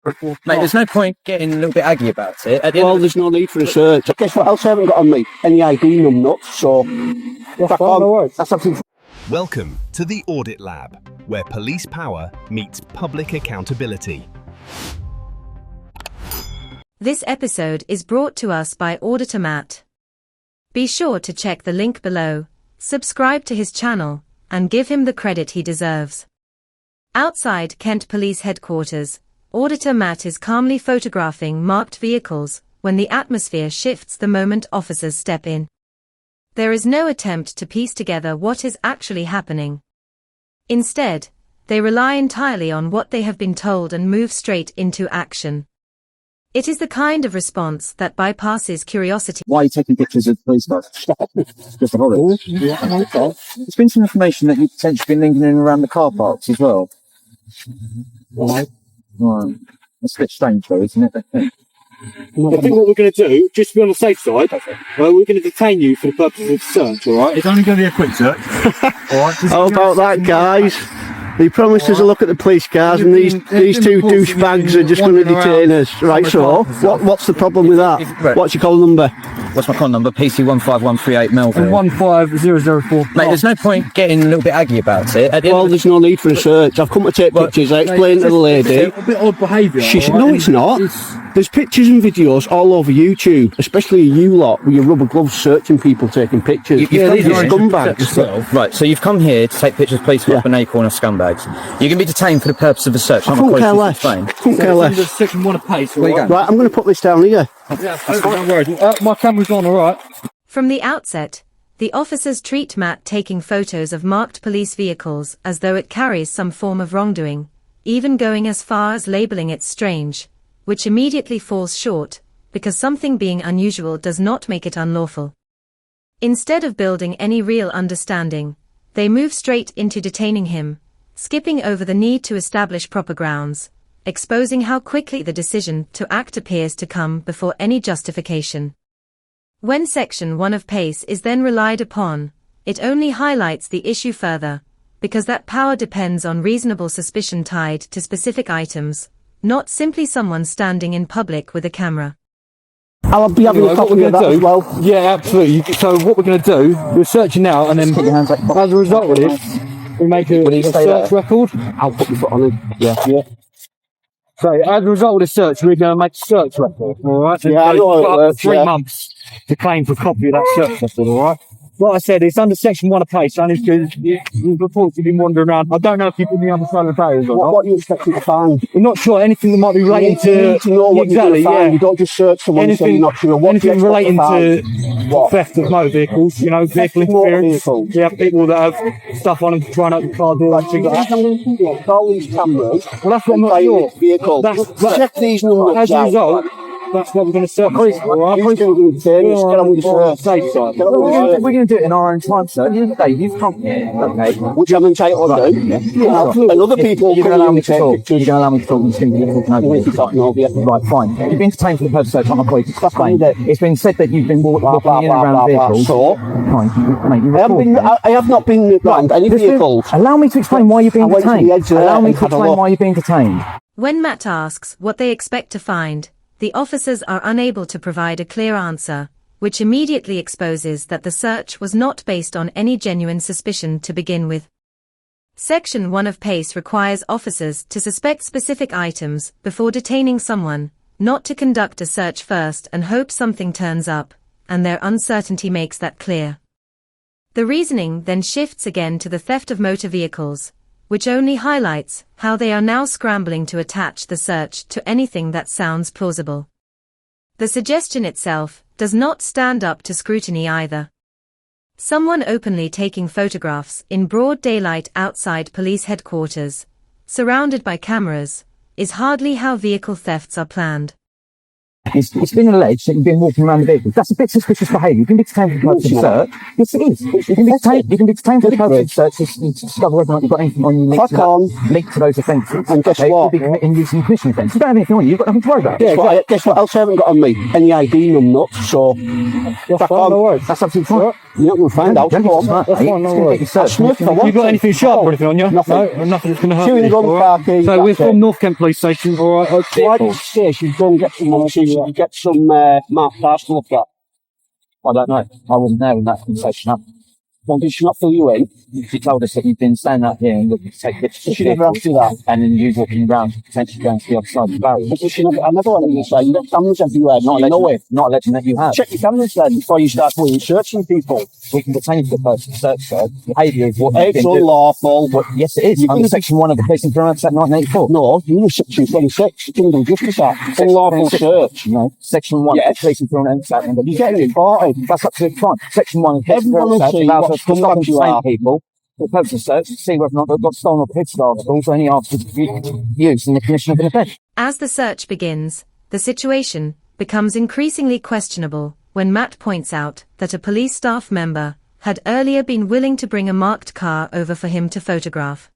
Mate, there's no point getting a little bit aggy about it. Well, there's no need for a search. Guess what else I haven't got on me? Any ID numbnuts, so... That's fine, no worries. That's absolutely... Welcome to the Audit Lab, where police power meets public accountability. This episode is brought to us by Auditor Matt. Be sure to check the link below, subscribe to his channel, and give him the credit he deserves. Outside Kent Police Headquarters, Auditor Matt is calmly photographing marked vehicles when the atmosphere shifts the moment officers step in. There is no attempt to piece together what is actually happening. Instead, they rely entirely on what they have been told and move straight into action. It is the kind of response that bypasses curiosity. Why are you taking pictures of police cars? Just a horror. There's been some information that you've potentially been lingering around the car parks as well. Right. That's a bit strange though, isn't it? I think what we're going to do, just to be on the safe side, we're going to detain you for the purposes of search, alright? It's only going to be a quick search. Alright. How about that, guys? They promised us a look at the police cars, and these two douchebags are just going to detain us. Right, so, what's the problem with that? What's your call number? What's my con number? PC15138 Melville. 15004. Mate, there's no point getting a little bit aggy about it. Well, there's no need for a search. I've come to take pictures. I explained to the lady. A bit odd behaviour. No, it's not. There's pictures and videos all over YouTube, especially you lot with your rubber gloves searching people taking pictures. You're scumbags. Right, so you've come here to take pictures of police with an acorn of scumbags. You're going to be detained for the purpose of a search. I couldn't care less. Couldn't care less. Section 1 of pace. Right, I'm going to put this down here. Yeah, don't worry. My camera's on, alright. From the outset, the officers treat Matt taking photos of marked police vehicles as though it carries some form of wrongdoing, even going as far as labeling it strange, which immediately falls short, because something being unusual does not make it unlawful. Instead of building any real understanding, they move straight into detaining him, skipping over the need to establish proper grounds, exposing how quickly the decision to act appears to come before any justification. When Section 1 of PACE is then relied upon, it only highlights the issue further, because that power depends on reasonable suspicion tied to specific items, not simply someone standing in public with a camera. I'll be having a copy of that as well. Yeah, absolutely. So what we're going to do, we're searching now, and then as a result of this, we make a search record. I'll put your foot on it. Yeah. So as a result of the search, we're going to make a search record, alright? Yeah, I know it works, 3 months to claim for a copy of that search record, alright? Like I said, it's under Section 1 of PACE, and it's because you've reported you've been wandering around. I don't know if you've been the other side of the barriers or not. What are you expecting to find? We're not sure. Anything that might be relating to... You need to know what you're going to find. You don't just search someone and say you're not sure. Anything relating to theft of motor vehicles, you know, vehicle interference. Yeah, people that have stuff on them to try and open car doors. All these cameras. Well, that's what I'm not sure. Check these numbers. As a result, that's what we're going to search. Alright, we're going to do it in our own time, sir. At the end of the day, you've come here, okay? Which I'm entitled to do. And other people you're going to allow me to talk. You're going to allow me to talk. Right, fine. You've been detained for the purpose of search. I'm not quite. That's fine. It's been said that you've been walking in and around vehicles. So, I have not been around any vehicles. Allow me to explain why you're being detained. Allow me to explain why you're being detained. When Matt asks what they expect to find, the officers are unable to provide a clear answer, which immediately exposes that the search was not based on any genuine suspicion to begin with. Section 1 of PACE requires officers to suspect specific items before detaining someone, not to conduct a search first and hope something turns up, and their uncertainty makes that clear. The reasoning then shifts again to the theft of motor vehicles, which only highlights how they are now scrambling to attach the search to anything that sounds plausible. The suggestion itself does not stand up to scrutiny either. Someone openly taking photographs in broad daylight outside police headquarters, surrounded by cameras, is hardly how vehicle thefts are planned. It's been alleged that you've been walking around the vehicle. That's a bit suspicious behaviour. You can be detained for the purpose of search. Yes, it is. You can be detained for the purpose of search to discover whether or not you've got anything on you linked to those offences. And guess what? You'll be committing using commission offence. You don't have anything on you. You've got nothing to worry about. Guess what else I haven't got on me? Any ID numbnuts. So, that's fine, no worries. That's absolutely fine. You're not going to find out. Go on. That's fine, no worries. Sniff, I want You got anything sharp or anything on you? Nothing. No, nothing that's going to hurt Chewing you. gum, all car right? keys, So we're that's from it. North Kent Police Station, all right? Why did you say she'd go and get some marked cars to look at? I don't know. I wasn't there when that conversation happened. Well, did she not fill you in? She told us that you've been standing out here and looking to take pictures. She never asked you that. And then you walking around, potentially going to the other side of the barrier. But she never, I never let you say, you've got cameras everywhere, Not alleging that you have. Check your cameras then before you start going searching people. We can detain you for the purpose of search, sir. Behaviour is what you've It's been doing. unlawful. But yes, it is. You're Under gonna Section 1 of the Police and Criminal Act 1984. No, you're in section 26, Criminal Justice Act. Unlawful search. No, Section 1 of Yes. the Police and Criminal Act 1984. You're getting reported. That's absolutely fine. Section 1 of the Police and Everyone Criminal will Act see allows what us to stop and scumbags you detain are. people for the purpose of search to see whether or not they've got stolen or hidden articles or any articles used in the commission of an offence. As the search begins, the situation becomes increasingly questionable when Matt points out that a police staff member had earlier been willing to bring a marked car over for him to photograph.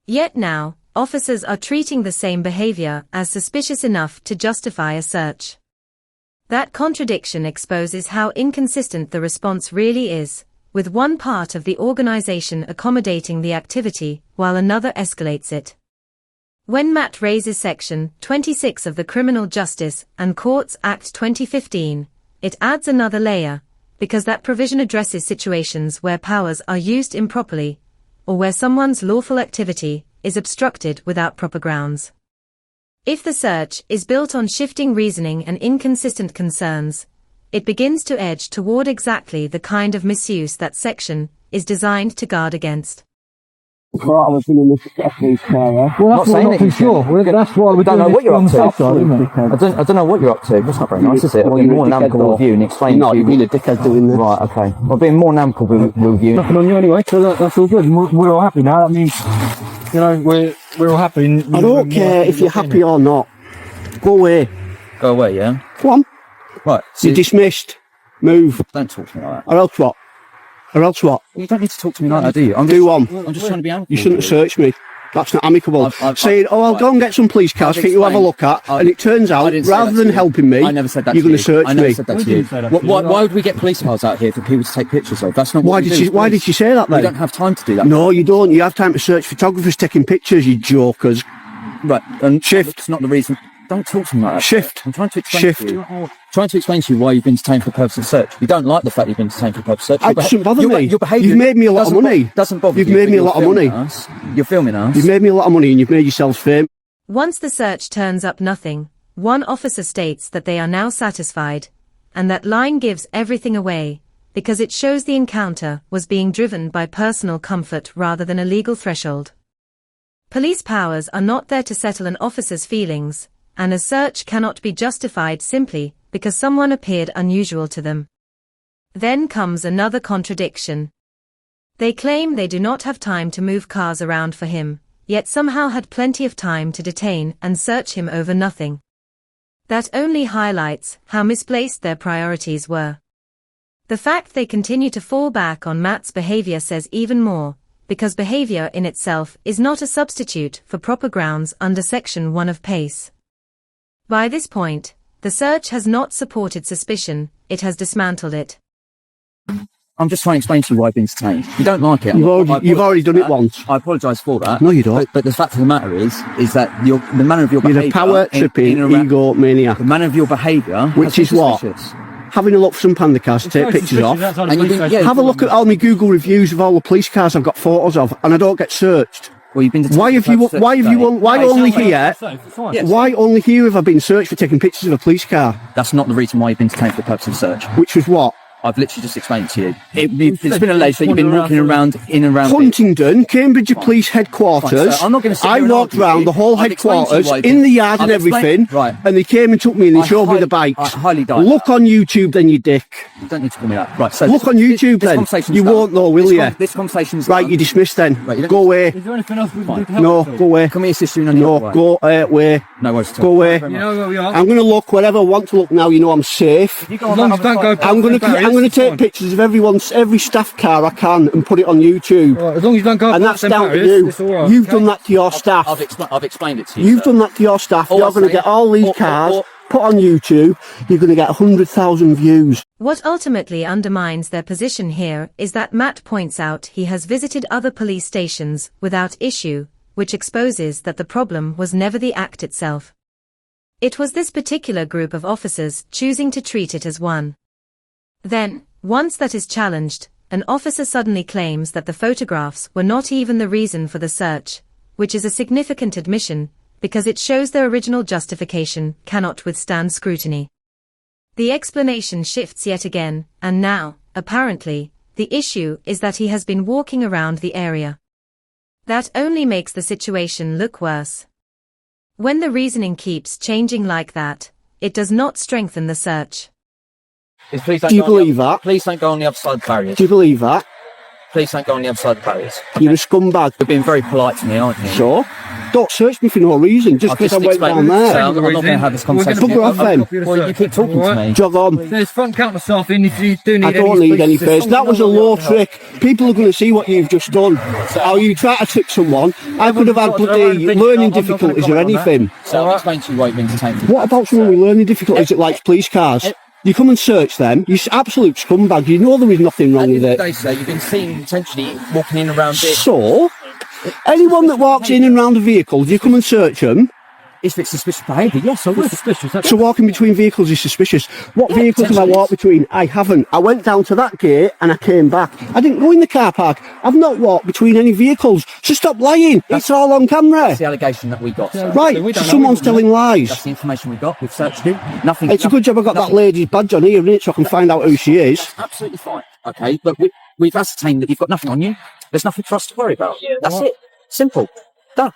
Yet now, officers are treating the same behavior as suspicious enough to justify a search. That contradiction exposes how inconsistent the response really is, with one part of the organization accommodating the activity while another escalates it. When Matt raises Section 26 of the Criminal Justice and Courts Act 2015, it adds another layer, because that provision addresses situations where powers are used improperly, or where someone's lawful activity is obstructed without proper grounds. If the search is built on shifting reasoning and inconsistent concerns, it begins to edge toward exactly the kind of misuse that section is designed to guard against. I was going to look at police car. Well, that's what saying we're not that too you sure. That's why we don't know what you're up to. I I don't know what you're up to. That's not very nice, is it? Well, you're more than amicable with you and explain No, to you've you. been a dickhead doing this. Right, okay. Well, being more than amicable with you. Nothing on you anyway, so that's all good. We're all happy now. That means, you know, we're all happy. I don't care if you're happy or not. Go away. Go away, yeah? Go on. Right. You're dismissed. Move. Don't talk to me like that. Or else what? Or else what? You don't need to talk to me like that, do you? I'm just trying to be amicable. You shouldn't search me. That's not amicable. I've- Saying, oh, I'll go and get some police cars for you to have a look at, and it turns I out, didn't say rather that than to you. helping me, I never said that you're to going you. to search I never me. said that to We you. didn't say that to you. Why would we get police cars out here for people to take pictures of? That's not what Why we did do. she? Why did she say that We then? don't have time to do that. No, you don't. You have time to search photographers taking pictures, you jokers. Right. And Shift. It's not the reason. Don't talk to me like that. Shift. I'm trying to explain Shift. to you. Trying to explain to you why you've been detained for the purpose of search. You don't like the fact you've been detained for the purpose of search. It doesn't bother me. Your behaviour. You've made me a lot of money. Doesn't bother You've you, made but me a you're lot of filming money. us. You're filming us. You've made me a lot of money and you've made yourselves famous. Once the search turns up nothing, one officer states that they are now satisfied, and that line gives everything away, because it shows the encounter was being driven by personal comfort rather than a legal threshold. Police powers are not there to settle an officer's feelings, and a search cannot be justified simply because someone appeared unusual to them. Then comes another contradiction. They claim they do not have time to move cars around for him, yet somehow had plenty of time to detain and search him over nothing. That only highlights how misplaced their priorities were. The fact they continue to fall back on Matt's behavior says even more, because behavior in itself is not a substitute for proper grounds under Section 1 of PACE. By this point, the search has not supported suspicion, it has dismantled it. I'm just trying to explain to you why I've been detained. You don't like it. You've already done it once. I apologise for that. No, you don't. But the fact of the matter is that the manner of your behaviour. You're a power tripping ego maniac. The manner of your behaviour. Which is what? Suspicious. Having a look for some panda cars to take pictures of. And you think, yeah, Have a look at all my Google reviews of all the police cars I've got photos of, and I don't get searched. Well, you've been detained Why have for you? the purpose of Why have search you? today. Why only here? Yes. Why only here have I been searched for taking pictures of a police car? That's not the reason why you've been detained for the purpose of search. Which was what? I've literally just explained to you. It's been alleged that you've been walking around in and around. Huntingdon, Cambridge Police Headquarters. Fine, so I'm not gonna sit I here and walked argue with round you. the whole I've explained to you headquarters, why in the yard I've and everything, explained- right. and they came and took me and they I showed me the highly- bikes. I highly doubt Look on YouTube then, you dick. You don't need to call me that. Right, so Look on YouTube this then. conversation's You done. won't know, will This you? This conversation's Right, done. you're dismissed then. Right, you don't- Go away. Is there anything else we can do to help? No, you? go away. Can we assist you in any No, other way? go away. No worries at all. Go away. You know where we are. I'm going to look wherever I want to look now. You know I'm safe. As long as you don't go past I'm going the to barriers, it's take fine. pictures of every staff car I can and put it on YouTube. Right, as long as you don't go And past that's them down to barriers, you. it's all right, You've okay? done that to your staff. I've explained it to you. You've sir. done that to your staff. All You're I'm going to saying- get all these cars put on YouTube, you're going to get 100,000 views. What ultimately undermines their position here is that Matt points out he has visited other police stations without issue, which exposes that the problem was never the act itself. It was this particular group of officers choosing to treat it as one. Then, once that is challenged, an officer suddenly claims that the photographs were not even the reason for the search, which is a significant admission, because it shows their original justification cannot withstand scrutiny. The explanation shifts yet again, and now, apparently, the issue is that he has been walking around the area. That only makes the situation look worse. When the reasoning keeps changing like that, it does not strengthen the search. Do you believe that? Please don't go on the other side of the barriers. Do you believe that? Please don't go on the other side of the barriers. You're a scumbag. You're being very polite to me, aren't you? Sure. Don't search me for no reason, just because I went down there. I'm not going to have this conversation. Bugger off then. Well, you keep talking to me. Jog on. There's front counter staff in if you do need I don't need any face. That was a low trick. People are going to see what you've just done. How you try to trick someone. I could have had bloody learning difficulties or anything. So I'll explain to you why you've been detained. What about someone with learning difficulties that likes police cars? You come and search them, you absolute scumbag, you know there is nothing wrong with it. They say you've been seen potentially walking in around this. So, anyone that walks in and around a vehicle, do you come and search them? If it's suspicious behaviour, yes, I would. So walking between vehicles is suspicious. What vehicles have I walked between? I haven't. I went down to that gate and I came back. I didn't go in the car park. I've not walked between any vehicles. So stop lying. It's all on camera. That's the allegation that we got. So. Right, so someone's telling lies. That's the information we got. We've searched you. Nothing. It's a good job I got that lady's badge on here, isn't it, so I can find out who she is. That's absolutely fine. Okay, but we've ascertained that you've got nothing on you. There's nothing for us to worry about. That's it. Simple. Done.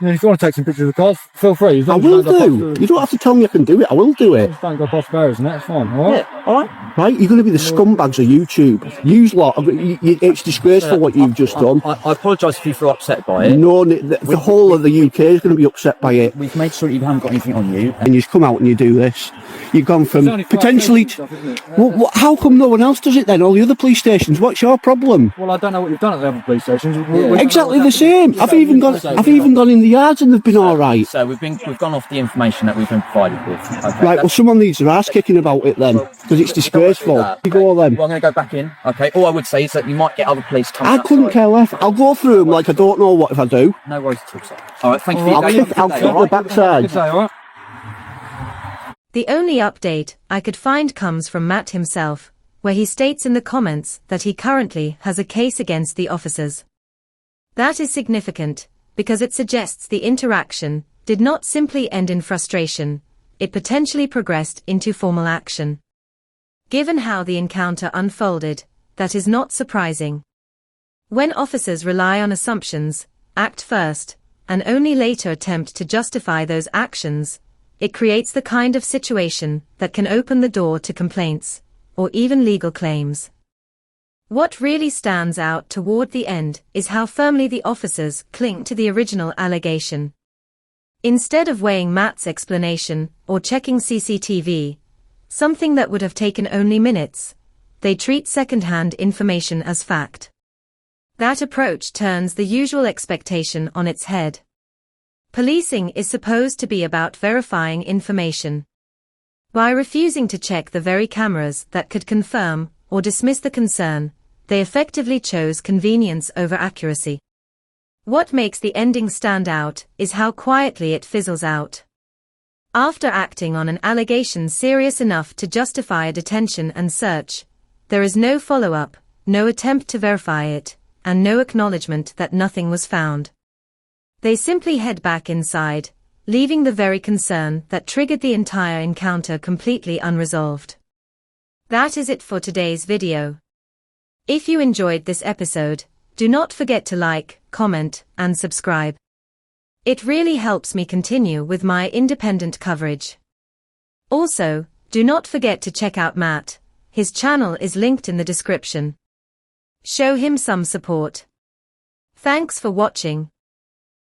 Yeah, if you want to take some pictures of the cars, feel free. I will do. You don't have to tell me I can do it. I will do it. Don't go past barriers and that's fine, alright? Yeah, alright. Right, you're going to be the scumbags of YouTube. Use lot. It's disgraceful what you've just done. I apologise if you feel upset by it. No, the whole of the UK is going to be upset by it. We've made sure you haven't got anything on you. And you come out and you do this. You've gone from potentially... how come no one else does it then? All the other police stations, what's your problem? Well, I don't know what you've done at the other police stations. Exactly the same. I've even gone in the yards and they've been all right. So we've gone off the information that we've been provided with. Okay, right, well, someone needs their ass kicking about it then, because it's disgraceful. You go then. Well, I'm going to go back in. Okay, all I would say is that you might get other police coming. I couldn't care less. I'll go through them like I don't know what if I do. No worries at all, sir. All right, thank you. I'll kick the backside. The only update I could find comes from Matt himself, where he states in the comments that he currently has a case against the officers. That is significant, because it suggests the interaction did not simply end in frustration, it potentially progressed into formal action. Given how the encounter unfolded, that is not surprising. When officers rely on assumptions, act first, and only later attempt to justify those actions, it creates the kind of situation that can open the door to complaints, or even legal claims. What really stands out toward the end is how firmly the officers cling to the original allegation. Instead of weighing Matt's explanation or checking CCTV, something that would have taken only minutes, they treat second-hand information as fact. That approach turns the usual expectation on its head. Policing is supposed to be about verifying information. By refusing to check the very cameras that could confirm or dismiss the concern, they effectively chose convenience over accuracy. What makes the ending stand out is how quietly it fizzles out. After acting on an allegation serious enough to justify a detention and search, there is no follow-up, no attempt to verify it, and no acknowledgement that nothing was found. They simply head back inside, leaving the very concern that triggered the entire encounter completely unresolved. That is it for today's video. If you enjoyed this episode, do not forget to like, comment, and subscribe. It really helps me continue with my independent coverage. Also, do not forget to check out Matt. His channel is linked in the description. Show him some support. Thanks for watching.